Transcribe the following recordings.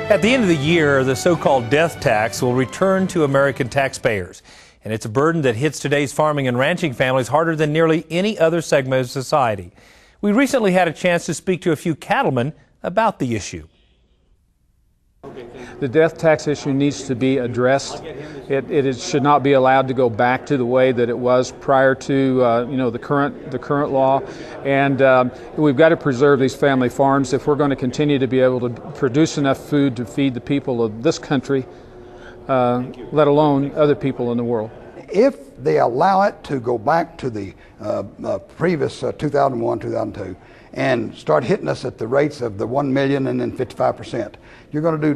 At the end of the year, the so-called death tax will return to American taxpayers. And it's a burden that hits today's farming and ranching families harder than nearly any other segment of society. We recently had a chance to speak to a few cattlemen about the issue. The death tax issue needs to be addressed. It should not be allowed to go back to the way that it was prior to the current law, and we've got to preserve these family farms if we're going to continue to be able to produce enough food to feed the people of this country, let alone other people in the world. If they allow it to go back to the previous 2001, 2002, and start hitting us at the rates of the 1 million and then 55%, you're going to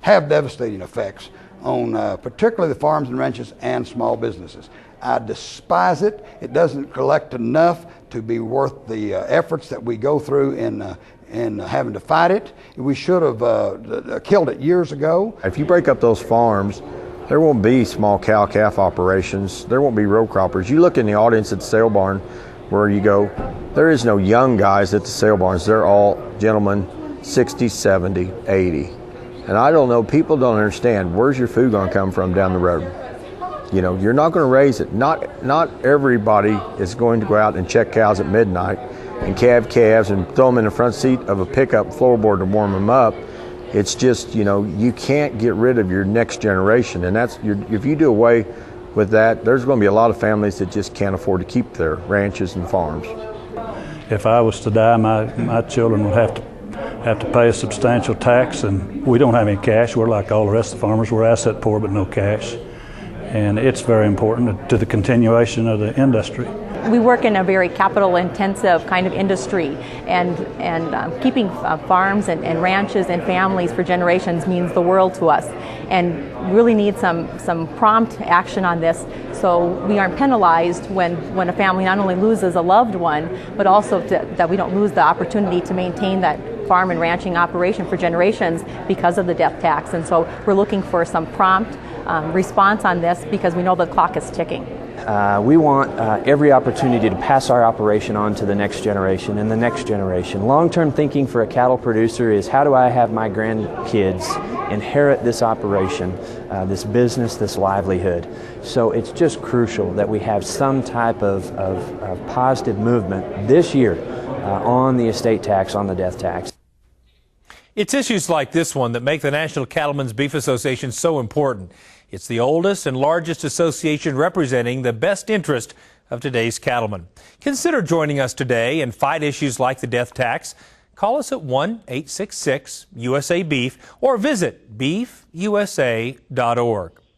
have devastating effects on particularly the farms and ranches and small businesses. I despise it. It doesn't collect enough to be worth the efforts that we go through in having to fight it. We should have killed it years ago. If you break up those farms, there won't be small cow-calf operations. There won't be row croppers. You look in the audience at the sale barn where you go, there is no young guys at the sale barns. They're all gentlemen, 60, 70, 80. And I don't know, people don't understand, where's your food going to come from down the road? You know, you're not going to raise it. Not everybody is going to go out and check cows at midnight and calve calves and throw them in the front seat of a pickup floorboard to warm them up. It's just, you can't get rid of your next generation. And if you do away with that, there's going to be a lot of families that just can't afford to keep their ranches and farms. If I was to die, my children would have to pay a substantial tax, and we don't have any cash. We're like all the rest of the farmers. We're asset poor but no cash. And it's very important to the continuation of the industry. We work in a very capital-intensive kind of industry, and keeping farms and ranches and families for generations means the world to us, and really need some prompt action on this, so we aren't penalized when a family not only loses a loved one, but also that we don't lose the opportunity to maintain that farm and ranching operation for generations because of the death tax. And so we're looking for some prompt response on this because we know the clock is ticking. We want every opportunity to pass our operation on to the next generation and the next generation. Long-term thinking for a cattle producer is, how do I have my grandkids inherit this operation, this business, this livelihood? So it's just crucial that we have some type of positive movement this year on the estate tax, on the death tax. It's issues like this one that make the National Cattlemen's Beef Association so important. It's the oldest and largest association representing the best interest of today's cattlemen. Consider joining us today and fight issues like the death tax. Call us at 1-866-USA-BEEF or visit beefusa.org.